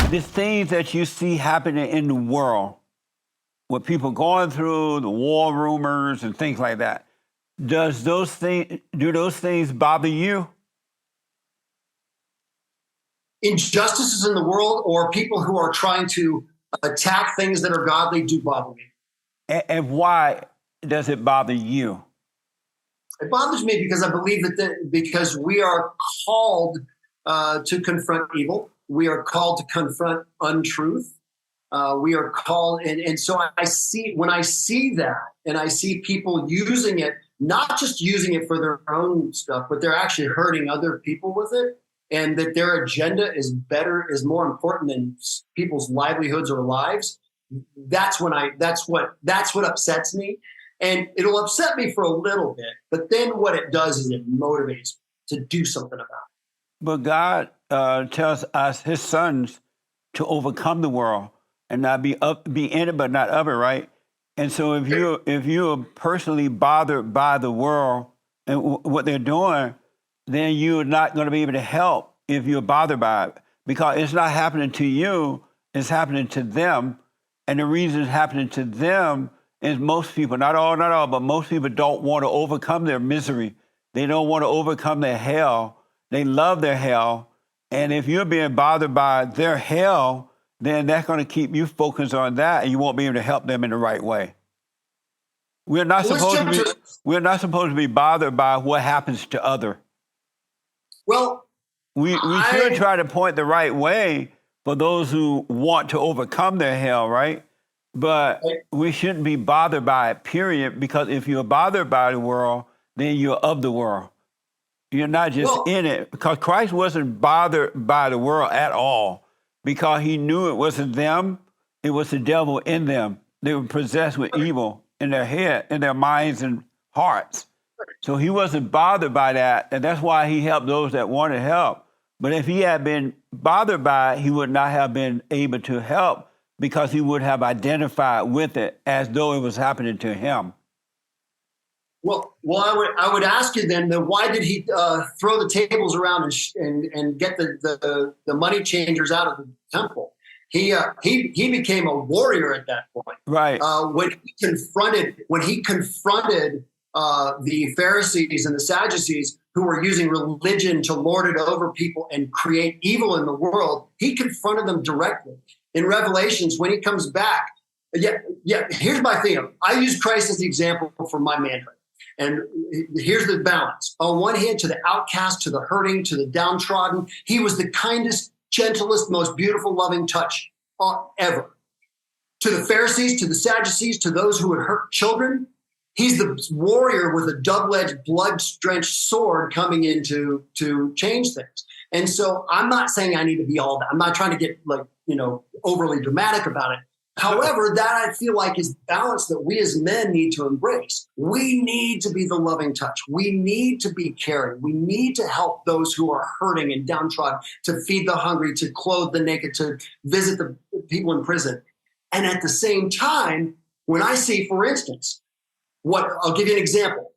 the things that you see happening in the world, what people going through, the war rumors and things like that, do those things bother you? Injustices in the world or people who are trying to attack things that are godly do bother me. And why does it bother you? It bothers me because I believe because we are called to confront evil. We are called to confront untruth. We are called, and so when I see that, and I see people using it, not just using it for their own stuff, but they're actually hurting other people with it, and that their agenda is more important than people's livelihoods or lives. That's what upsets me, and it'll upset me for a little bit, but then what it does is it motivates me to do something about it. But God tells us, His sons, to overcome the world and not be in it, but not of it, right? And so if you're personally bothered by the world and what they're doing, then you're not going to be able to help if you're bothered by it, because it's not happening to you, it's happening to them. And the reason it's happening to them is most people, not all, but most people don't want to overcome their misery. They don't want to overcome their hell. They love their hell. And if you're being bothered by their hell, then that's going to keep you focused on that, and you won't be able to help them in the right way. We're not supposed to be bothered by what happens to others. Well, we should try to point the right way for those who want to overcome their hell, right? But we shouldn't be bothered by it, period, because if you're bothered by the world, then you're of the world. You're not just in it, because Christ wasn't bothered by the world at all, because he knew it wasn't them, it was the devil in them. They were possessed with evil in their head, in their minds and hearts. So he wasn't bothered by that, and that's why he helped those that wanted help. But if he had been bothered by it, he would not have been able to help, because he would have identified with it as though it was happening to him. Well, I would ask you then why did he throw the tables around and get the money changers out of the temple? He became a warrior at that point. Right. When he confronted the Pharisees and the Sadducees, who were using religion to lord it over people and create evil in the world, he confronted them directly. In Revelations, when he comes back, here's my thing. I use Christ as the example for my manhood. And here's the balance. On one hand, to the outcast, to the hurting, to the downtrodden, he was the kindest, gentlest, most beautiful, loving touch ever. To the Pharisees, to the Sadducees, to those who would hurt children, he's the warrior with a double-edged, blood-drenched sword coming in to change things. And so I'm not saying I need to be all that. I'm not trying to get overly dramatic about it. However, that I feel like is the balance that we as men need to embrace. We need to be the loving touch. We need to be caring. We need to help those who are hurting and downtrodden, to feed the hungry, to clothe the naked, to visit the people in prison. And at the same time, when I see, for instance, I'll give you an example.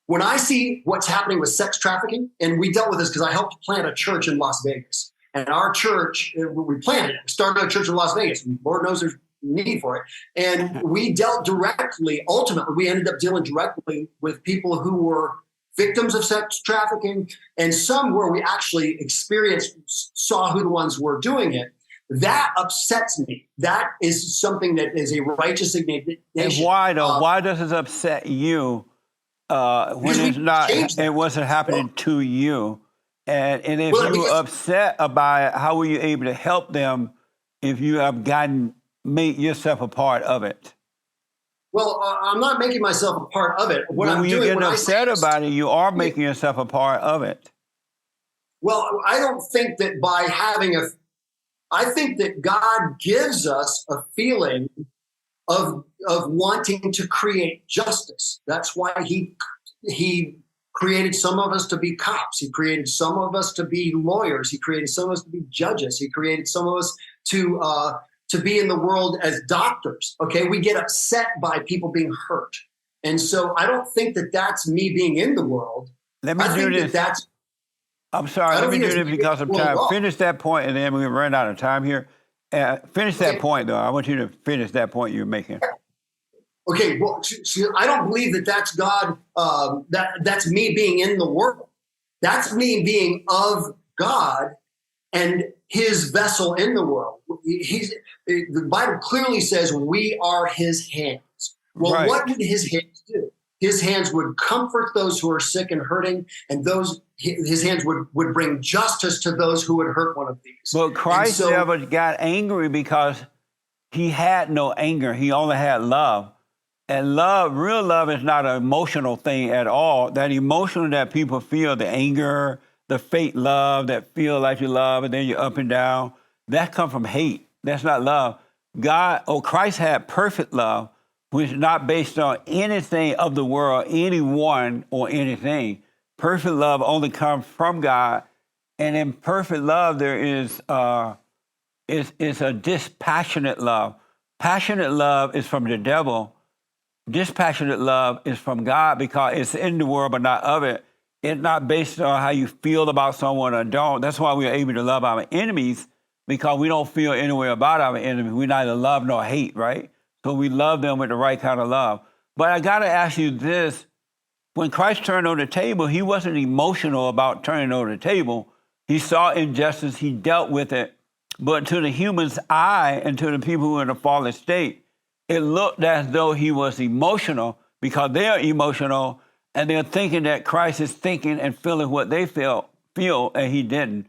When I see what's happening with sex trafficking, and we dealt with this because I helped plant a church in Las Vegas. And our church, we planted it, started a church in Las Vegas. Lord knows there's need for it. And we dealt directly, ultimately, we ended up dealing directly with people who were victims of sex trafficking, and some where we actually saw who the ones were doing it. That upsets me. That is something that is a righteous indignation. And why though? Why does it upset you when it wasn't happening to you? And if you were upset about it, how were you able to help them if you have made yourself a part of it? Well, I'm not making myself a part of it. When you get upset about it, you are making yourself a part of it. Well, I don't think that I think that God gives us a feeling of wanting to create justice. That's why he created some of us to be cops. He created some of us to be lawyers. He created some of us to be judges. He created some of us to be in the world as doctors. Okay, we get upset by people being hurt, and so I don't think that that's me being in the world. Let me do this. I'm sorry. I Let don't me think do it's this because of well, time. wrong. Finish that point, and then we run out of time here. Finish that Okay. point, though. I want you to finish that point you're making. Okay, well, I don't believe that that's God. That's me being in the world. That's me being of God and His vessel in the world. The Bible clearly says we are His hands. Well, what Right. would His hands do? His hands would comfort those who are sick and hurting, and His hands would bring justice to those who would hurt one of these. But And Christ so, never got angry because he had no anger. He only had love. And love, real love, is not an emotional thing at all. That emotional that people feel, the anger, the fake love that feel like you love and then you're up and down, that come from hate. That's not love. Christ had perfect love, which is not based on anything of the world, anyone or anything. Perfect love only comes from God. And in perfect love, there is a dispassionate love. Passionate love is from the devil. Dispassionate love is from God because it's in the world but not of it. It's not based on how you feel about someone or don't. That's why we're able to love our enemies, because we don't feel any way about our enemies. We neither love nor hate, right? So we love them with the right kind of love. But I got to ask you this. When Christ turned on the table, he wasn't emotional about turning over the table. He saw injustice, he dealt with it. But to the human's eye and to the people who are in a fallen state, it looked as though he was emotional because they're emotional and they're thinking that Christ is thinking and feeling what they feel and he didn't.